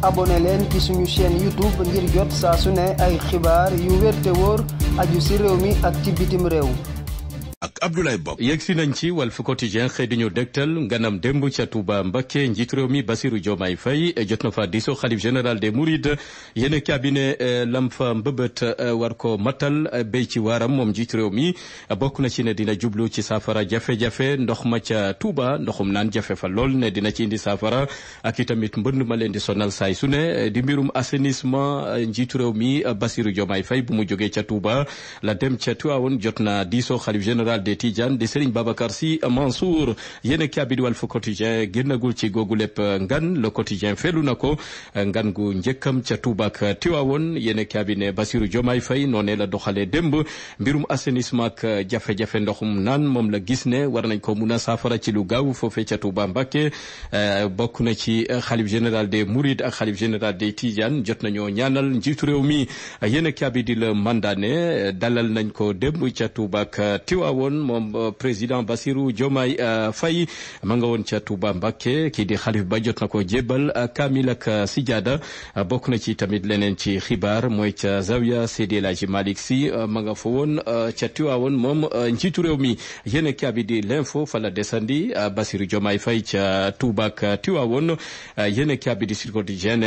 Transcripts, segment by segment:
abonné leen ci suñu chaîne YouTube ngir jot saa su ne ay xibaar yu wér te wóor aju ci réew mi ak ci bitim réew. ak Abdoulaye Bob yegsi nañ ci Walf Quotidien xëy di ñu dégtal nganam démb ca Touba Mbacké njiitu réew mi Bassirou Diomaye Faye jot na fa diisoo xalif général des Mourides yéen cabinet lam fa mbëbët war ko matal béy ci waaram moom njiitu réew mi bokk na ci ne dina jublu ci saafara jafe-jafe ndox ma ca Touba ndoxum naan jafe fa lool ne dina ci indi saafara ak itamit mbënd ma leen di sonal saay su ne di mbirum assainissement njiitu réew mi Bassirou Diomaye Faye bu mu jógee ca Touba la dem ca Tivaouane jot na diisoo xalif général des Tidiane di Serigne Babacar Sy Mansour yéen kaabidi Walf Quotidien génnagul ci googu lépp ngan le quotidien felu na ko ngan gu njëkkam ca Touba ak Tivaouane yéen kaabine Bassirou Diomaye Faye noonee la doxalee démb mbirum assainissement ak jafe-jafe ndoxum naan moom la gis ne war nañ ko mun a saafara ci lu gaaw foofee ca Touba Mbacké bokk na ci xalif général des Mourides ak xalif général des Tidiane jot nañoo ñaanal njiitu réew mi yéen kaabidi le mandaane dalal nañ ko démb ca Touba ak Tivaouane moom président Bassirou Diomaye Faye ma nga woon ca Touba Mbacké kii di xalif ba jot na ko jébal kaamil ak sijaada bokk na ci tamit leneen ci xibaar mooy ca Zawiya Seydi El Hadji Malick Sy ma nga fa woon ca Tivaouane moom njiitu réew mi yéen kaabi di l'info fa la desandi Bassirou Diomaye Faye ca Touba ak Tivaouane yéen kaabi di Sud Quotidien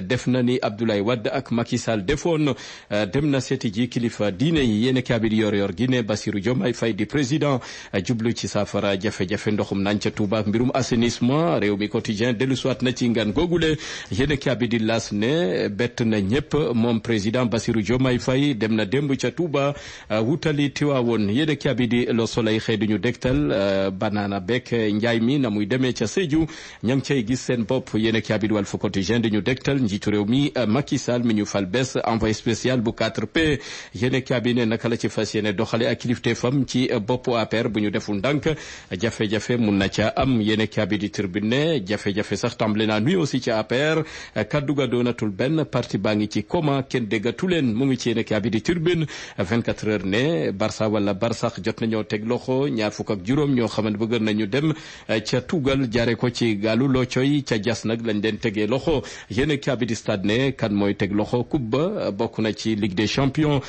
def na ni Abdoulaye Wade ak Macky Sall defoon dem na seeti ji kilifa diine yi yéen kaabi di yor gi ne Bassirou Diomaye Faye di président jublu ci saafara jafe-jafe ndoxum naan ca Touba ak mbirum assainissement réew mi quotidien dellu soit na ci ngan googule yéen kaabi di las ne bett na ñëpp moom président Bassirou Diomaye Faye dem na démb ca Touba wutali Tivaouane yéen kaabi di Le Soleil xëy duñu dégtal banana bek njaay mi na muy demee ca Sédhiou ña ngi cay gis seen bopp yéen kaabi di Walf Quotidien di ñu dégtal njiitu réew mi Macky Sall mi ñu fal bés envoyé spécial bu 4P yéen kaabi ne naka la ci fas yéene doxale ak kilifte fam ci bopp APR bu ñu deful ndànk jafe-jafe mun na ca am yéen kaabi di Tribune jafe-jafe sax tàmbale naa nuy aussi ci APR kaddu ga doonatul benn parti baa ngi ci coma kenn déggatu leen mu ngi ci yéen kaabi di Tribune 24 heures ne Barça wala Barsax jot nañoo teg loxo ñaar fukk ak juróom ñoo xamante bëgg nañu dem ca tugal jaare ko ci gaalu loocoy ca jas nag lañ leen tegee loxo yéen kaabi di Stade ne kan mooy teg loxo coupe ba bokk na ci Ligue des Champions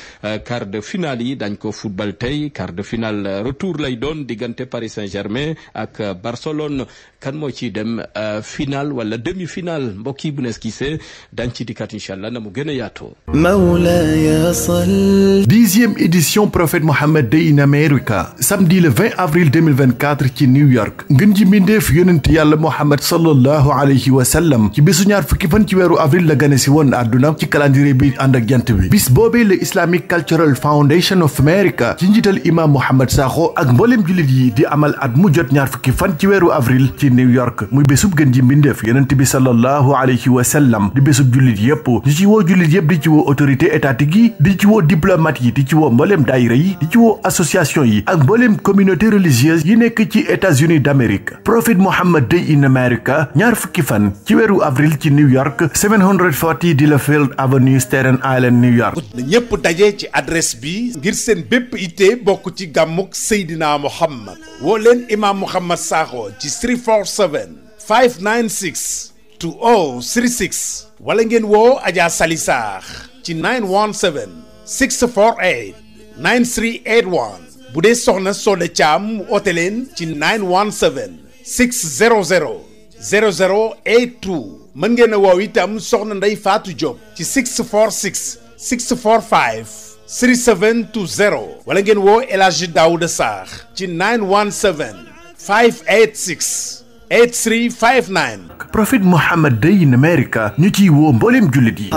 quart de finale yi dañ ko football tey quart de finale retour lay doon diggante Paris Saint-Germain ak Barcelone kan moo ci dem final wala demi-finale mbokk yi bu nees gisee dañ ci dikkat inchallah na mu gën a yaatoo. Mawlaya sall. 10e édition Prophète Mohammed Day in America samedi le 20 avril 2024 ci New York ngën ji mbindeef yonent yàlla Mohammed sallallahu alayhi wa sallam ci bésu ñaar fukki fan ci weeru avril la gane si woon àdduna ci calendrier bi ànd ak jant bi bis boobee le Islamic Cultural Foundation of America ci njiital imam Mohamed Sakho ak mboolem jullit yi di amal at mu jot ñaar fukki fan ci weeru avril ci New York muy bésub gën ji mbindeef yonent bi sallallahu alayhi wa sallam di bésub jullit yépp di ci woo jullit yépp di ci woo autorité étatique yi di ci woo diplomate yi di ci woo mboolem daayira yi di ci woo association yi ak mboolem communauté religieuse yi nekk ci États-Unis d'Amérique Prophet Mohammed Day in America ñaar fukki fan ci weeru avril ci New York 740 Delafield Avenue Staten Island New York na ñépp daje ci adresse bi ngir seen bépp ité bokk ci gàmmuk Seydina Mohamed woo leen imam Mohamed Sakho ci 347 596 2036 wala ngeen woo Adja Sali Sarr ci 917 648 9381 bu dee soxna Soda Thiam oote leen ci 917 600 0082 mën ngeen a woow itam soxna Ndey Fatou Diop ci 646 645 3720 wala ngeen woo El Hadji Daouda Sarr ci 917 586 8359 Prophet Mohammed Day in America ñu ciy woo mboolem jullit yi.